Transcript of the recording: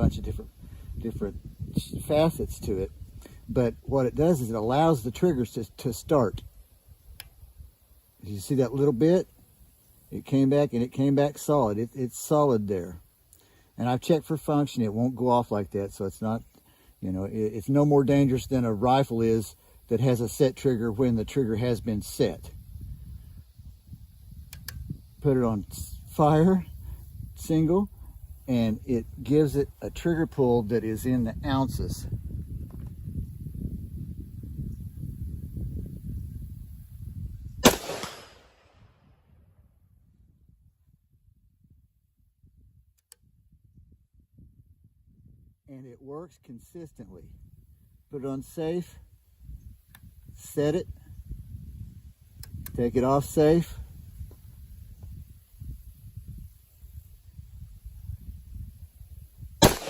bunch of different facets to it. But what it does is it allows the triggers to start. You see that little bit? It came back, and it came back solid. It's solid there. And I've checked for function. It won't go off like that, so it's not, you know, it's no more dangerous than a rifle is that has a set trigger when the trigger has been set. Put it on fire, single, and it gives it a trigger pull that is in the ounces. And it works consistently. Put it on safe, set it, take it off safe,